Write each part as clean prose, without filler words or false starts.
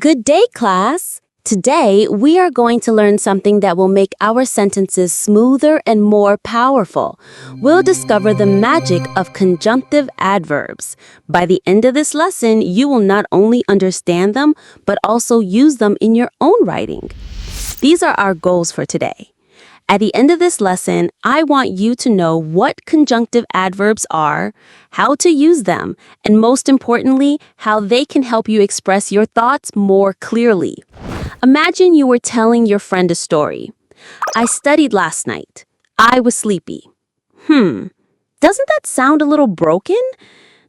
Good day, class! Today, we are going to learn something that will make our sentences smoother and more powerful. We'll discover the magic of conjunctive adverbs. By the end of this lesson, you will not only understand them, but also use them in your own writing. These are our goals for today. At the end of this lesson, I want you to know what conjunctive adverbs are, how to use them, and most importantly, how they can help you express your thoughts more clearly. Imagine you were telling your friend a story. I studied last night. I was sleepy. Doesn't that sound a little broken?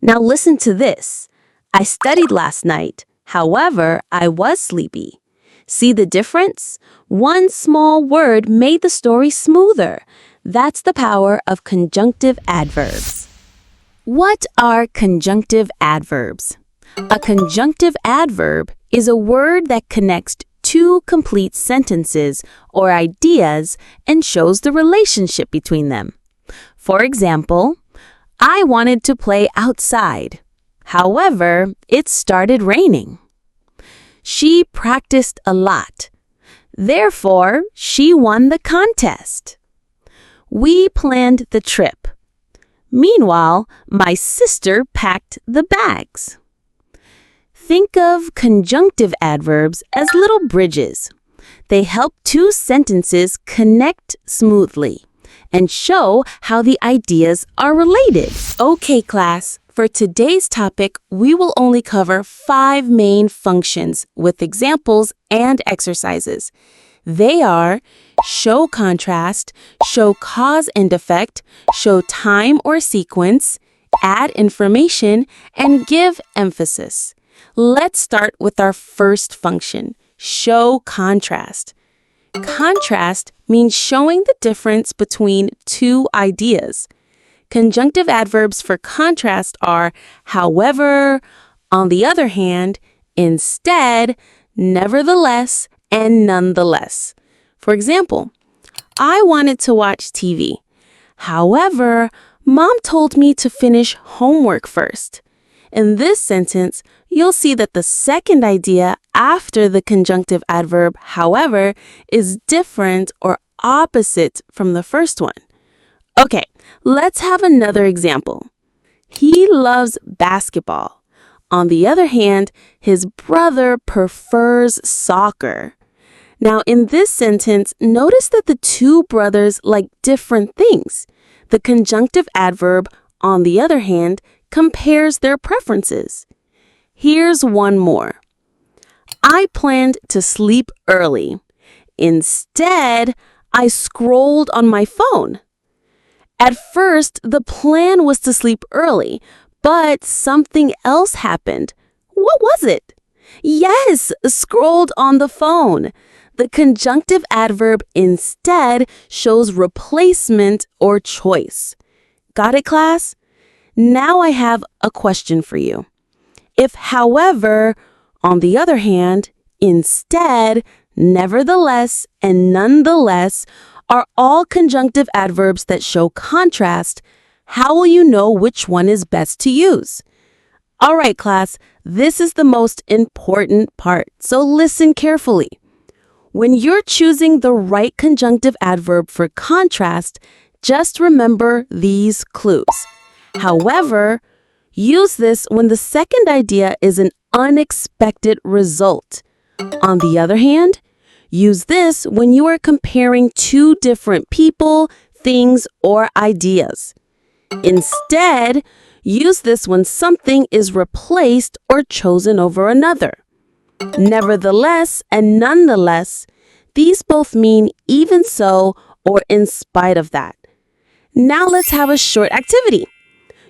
Now listen to this. I studied last night. However, I was sleepy. See the difference? One small word made the story smoother. That's the power of conjunctive adverbs. What are conjunctive adverbs? A conjunctive adverb is a word that connects two complete sentences or ideas and shows the relationship between them. For example, I wanted to play outside. However, it started raining. She practiced a lot. Therefore, she won the contest. We planned the trip. Meanwhile, my sister packed the bags. Think of conjunctive adverbs as little bridges. They help two sentences connect smoothly and show how the ideas are related. Okay, class. For today's topic, we will only cover 5 main functions with examples and exercises. They are show contrast, show cause and effect, show time or sequence, add information, and give emphasis. Let's start with our first function, show contrast. Contrast means showing the difference between two ideas. Conjunctive adverbs for contrast are however, on the other hand, instead, nevertheless, and nonetheless. For example, I wanted to watch TV. However, Mom told me to finish homework first. In this sentence, you'll see that the second idea after the conjunctive adverb, however, is different or opposite from the first one. Okay, let's have another example. He loves basketball. On the other hand, his brother prefers soccer. Now, in this sentence, notice that the two brothers like different things. The conjunctive adverb, on the other hand, compares their preferences. Here's one more. I planned to sleep early. Instead, I scrolled on my phone. At first, the plan was to sleep early, but something else happened. What was it? Yes, scrolled on the phone. The conjunctive adverb instead shows replacement or choice. Got it, class? Now I have a question for you. If however, on the other hand, instead, nevertheless, and nonetheless are all conjunctive adverbs that show contrast, how will you know which one is best to use? All right, class, this is the most important part, so listen carefully. When you're choosing the right conjunctive adverb for contrast, just remember these clues. However, use this when the second idea is an unexpected result. On the other hand, use this when you are comparing two different people, things, or ideas. Instead, use this when something is replaced or chosen over another. Nevertheless and nonetheless, these both mean even so or in spite of that. Now let's have a short activity.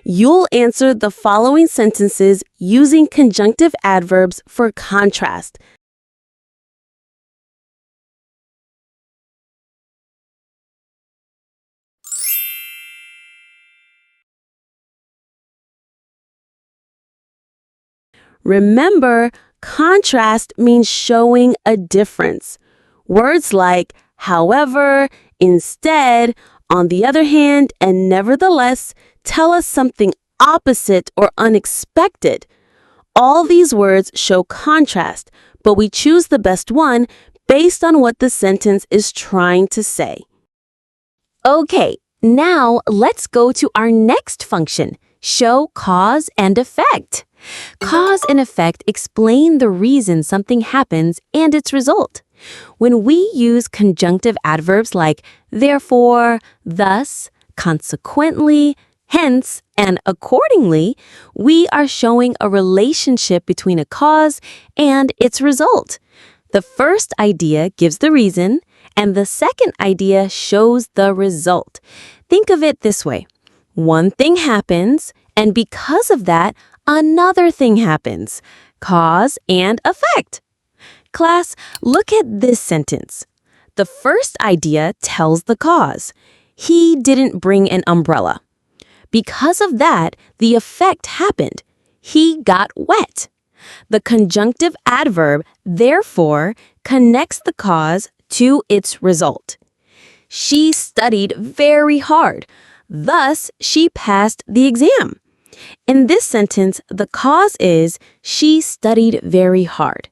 You'll answer the following sentences using conjunctive adverbs for contrast. Remember, contrast means showing a difference. Words like however, instead, on the other hand, and nevertheless tell us something opposite or unexpected. All these words show contrast, but we choose the best one based on what the sentence is trying to say. Okay, now let's go to our next function, show cause and effect. Cause and effect explain the reason something happens and its result. When we use conjunctive adverbs like therefore, thus, consequently, hence, and accordingly, we are showing a relationship between a cause and its result. The first idea gives the reason, and the second idea shows the result. Think of it this way. One thing happens, and because of that, another thing happens. Cause and effect. Class, look at this sentence. The first idea tells the cause. He didn't bring an umbrella. Because of that, the effect happened. He got wet. The conjunctive adverb, therefore, connects the cause to its result. She studied very hard. Thus, she passed the exam. In this sentence, the cause is she studied very hard.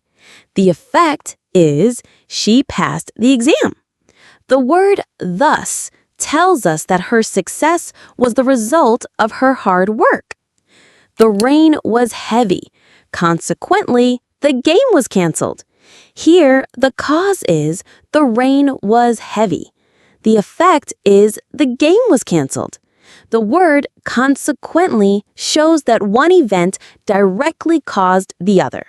The effect is she passed the exam. The word thus tells us that her success was the result of her hard work. The rain was heavy. Consequently, the game was canceled. Here, the cause is the rain was heavy. The effect is the game was canceled. The word consequently shows that one event directly caused the other.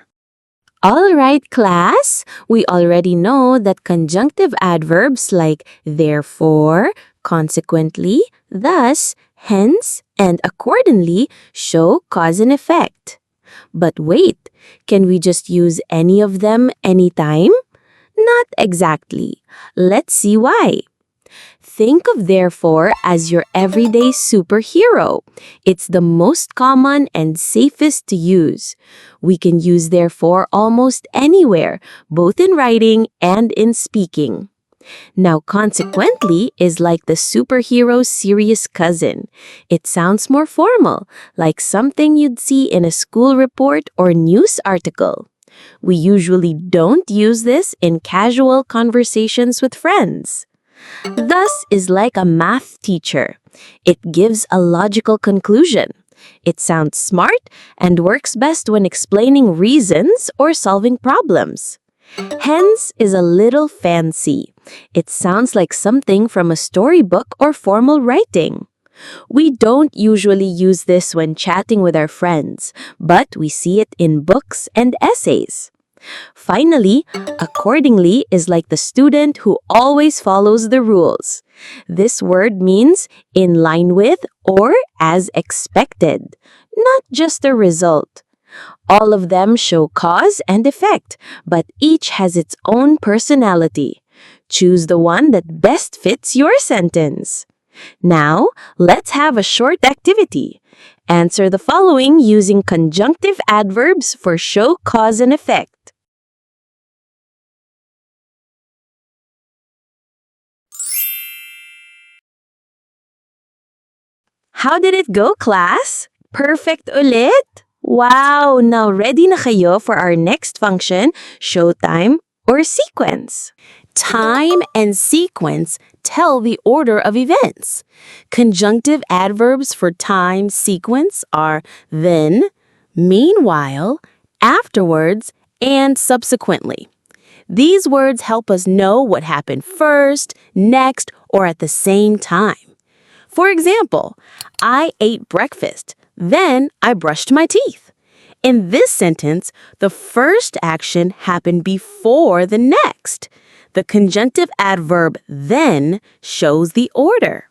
All right, class, we already know that conjunctive adverbs like therefore, consequently, thus, hence, and accordingly show cause and effect. But wait, can we just use any of them anytime? Not exactly. Let's see why. Think of therefore as your everyday superhero. It's the most common and safest to use. We can use therefore almost anywhere, both in writing and in speaking. Now, consequently is like the superhero's serious cousin. It sounds more formal, like something you'd see in a school report or news article. We usually don't use this in casual conversations with friends. Thus is like a math teacher. It gives a logical conclusion. It sounds smart and works best when explaining reasons or solving problems. Hence is a little fancy. It sounds like something from a storybook or formal writing. We don't usually use this when chatting with our friends, but we see it in books and essays. Finally, accordingly is like the student who always follows the rules. This word means in line with or as expected, not just a result. All of them show cause and effect, but each has its own personality. Choose the one that best fits your sentence. Now, let's have a short activity. Answer the following using conjunctive adverbs for show cause and effect. How did it go, class? Perfect ulit? Wow! Now ready na kayo for our next function, showtime or sequence. Time and sequence tell the order of events. Conjunctive adverbs for time sequence are then, meanwhile, afterwards, and subsequently. These words help us know what happened first, next, or at the same time. For example, I ate breakfast, then I brushed my teeth. In this sentence, the first action happened before the next. The conjunctive adverb then shows the order.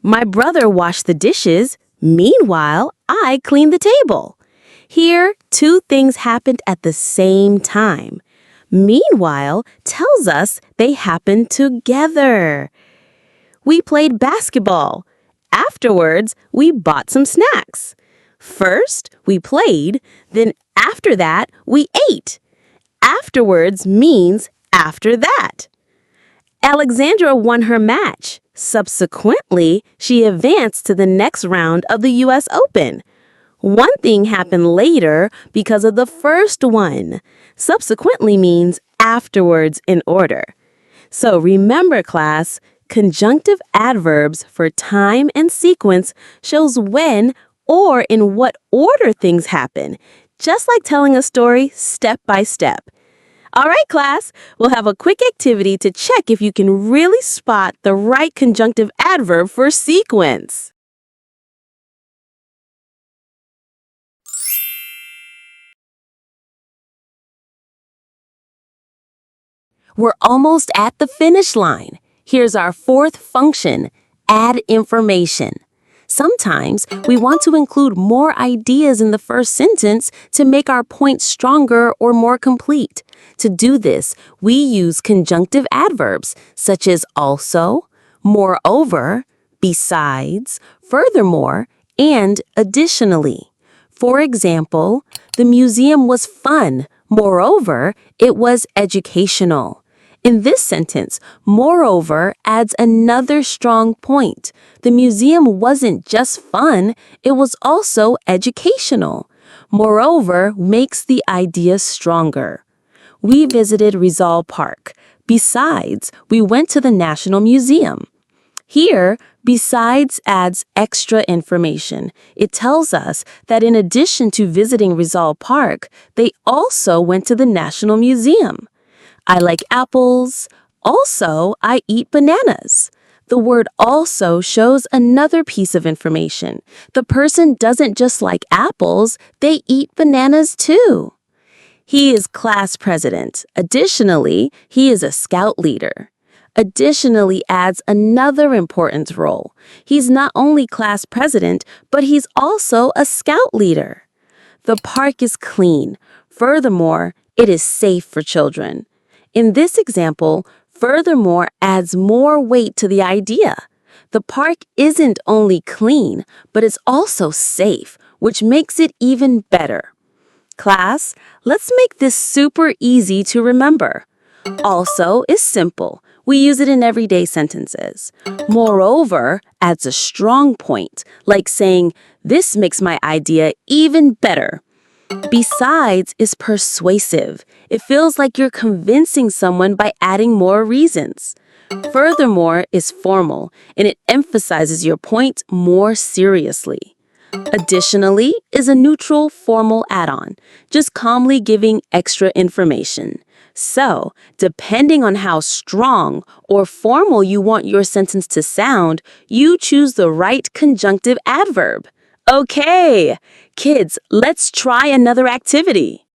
My brother washed the dishes. Meanwhile, I cleaned the table. Here, two things happened at the same time. Meanwhile tells us they happened together. We played basketball. Afterwards, we bought some snacks. First, we played, then after that, we ate. Afterwards means after that. Alexandra won her match. Subsequently, she advanced to the next round of the U.S. Open. One thing happened later because of the first one. Subsequently means afterwards in order. So remember, class, conjunctive adverbs for time and sequence shows when or in what order things happen, just like telling a story step by step. All right, class, we'll have a quick activity to check if you can really spot the right conjunctive adverb for sequence. We're almost at the finish line. Here's our fourth function, add information. Sometimes we want to include more ideas in the first sentence to make our point stronger or more complete. To do this, we use conjunctive adverbs such as also, moreover, besides, furthermore, and additionally. For example, the museum was fun. Moreover, it was educational. In this sentence, moreover adds another strong point. The museum wasn't just fun, it was also educational. Moreover makes the idea stronger. We visited Rizal Park. Besides, we went to the National Museum. Here, besides adds extra information. It tells us that in addition to visiting Rizal Park, they also went to the National Museum. I like apples. Also, I eat bananas. The word also shows another piece of information. The person doesn't just like apples, they eat bananas too. He is class president. Additionally, he is a scout leader. Additionally adds another important role. He's not only class president, but he's also a scout leader. The park is clean. Furthermore, it is safe for children. In this example, furthermore adds more weight to the idea. The park isn't only clean, but it's also safe, which makes it even better. Class, let's make this super easy to remember. Also is simple. We use it in everyday sentences. Moreover adds a strong point, like saying, this makes my idea even better. Besides is persuasive. It feels like you're convincing someone by adding more reasons. Furthermore is formal, and it emphasizes your point more seriously. Additionally is a neutral, formal add-on, just calmly giving extra information. So, depending on how strong or formal you want your sentence to sound, you choose the right conjunctive adverb. Okay, kids, let's try another activity.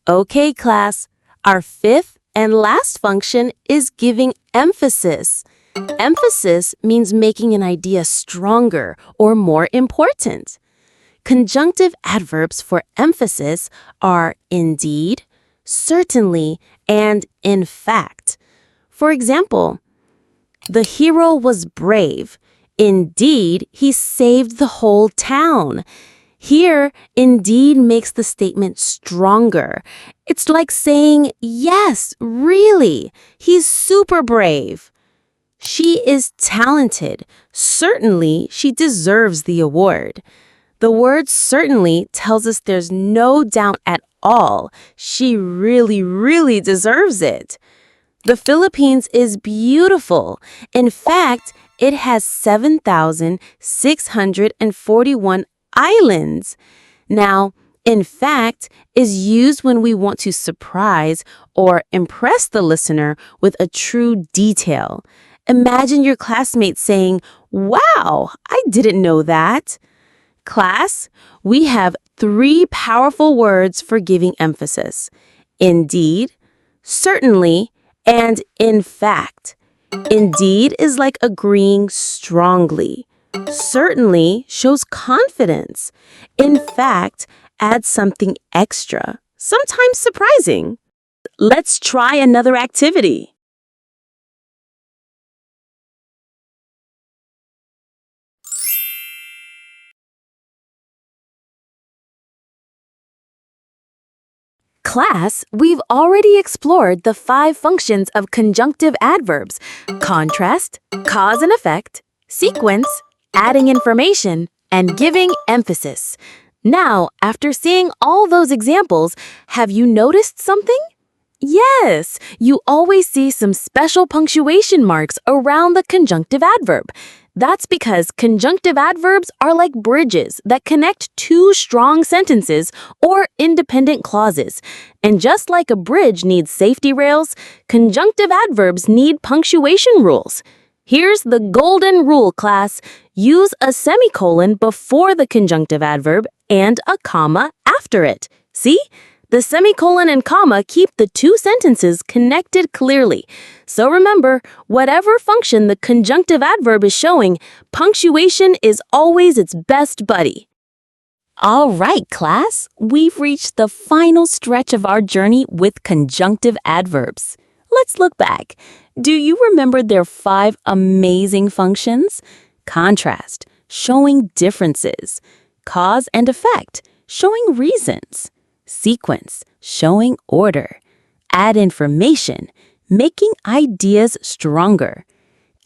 Okay, class, our fifth and last function is giving emphasis. Emphasis means making an idea stronger or more important. Conjunctive adverbs for emphasis are indeed, certainly, and in fact. For example, the hero was brave. Indeed, he saved the whole town. Here, indeed makes the statement stronger. It's like saying, yes, really, he's super brave. She is talented. Certainly, she deserves the award. The word certainly tells us there's no doubt at all. She really, really deserves it. The Philippines is beautiful. In fact, it has 7,641 islands. Now, in fact is used when we want to surprise or impress the listener with a true detail. Imagine your classmates saying, "Wow, I didn't know that." Class, we have 3 powerful words for giving emphasis. Indeed, certainly, and in fact. Indeed is like agreeing strongly. Certainly shows confidence. In fact, adds something extra, sometimes surprising. Let's try another activity. Class, we've already explored the 5 functions of conjunctive adverbs: contrast, cause and effect, sequence, adding information, and giving emphasis. Now, after seeing all those examples, have you noticed something? Yes, you always see some special punctuation marks around the conjunctive adverb. That's because conjunctive adverbs are like bridges that connect two strong sentences or independent clauses. And just like a bridge needs safety rails, conjunctive adverbs need punctuation rules. Here's the golden rule, class. Use a semicolon before the conjunctive adverb and a comma after it. See? The semicolon and comma keep the two sentences connected clearly. So remember, whatever function the conjunctive adverb is showing, punctuation is always its best buddy. All right, class, we've reached the final stretch of our journey with conjunctive adverbs. Let's look back. Do you remember their 5 amazing functions? Contrast, showing differences. Cause and effect, showing reasons. Sequence, showing order. Add information, making ideas stronger.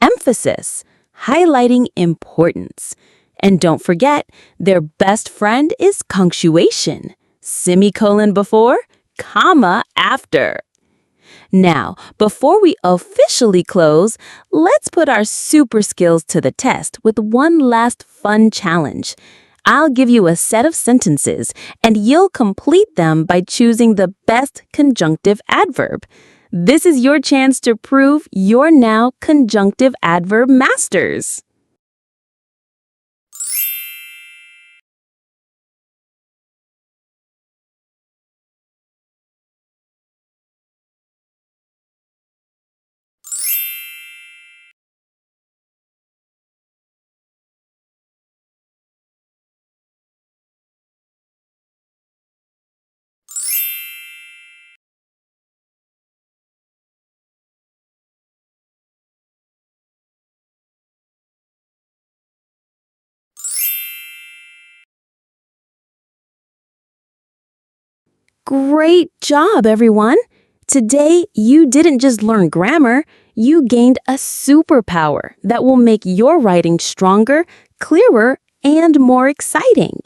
Emphasis, highlighting importance. And don't forget, their best friend is punctuation. Semicolon before, comma after. Now, before we officially close, let's put our super skills to the test with one last fun challenge. I'll give you a set of sentences, and you'll complete them by choosing the best conjunctive adverb. This is your chance to prove you're now conjunctive adverb masters. Great job, everyone! Today, you didn't just learn grammar, you gained a superpower that will make your writing stronger, clearer, and more exciting.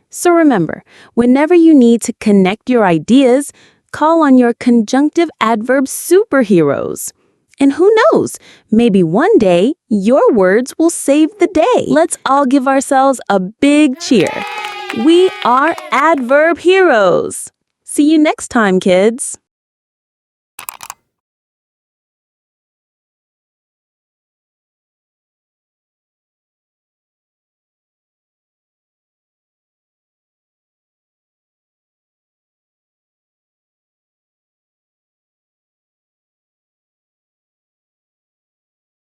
So remember, whenever you need to connect your ideas, call on your conjunctive adverb superheroes. And who knows, maybe one day your words will save the day. Let's all give ourselves a big cheer. We are adverb heroes. See you next time, kids.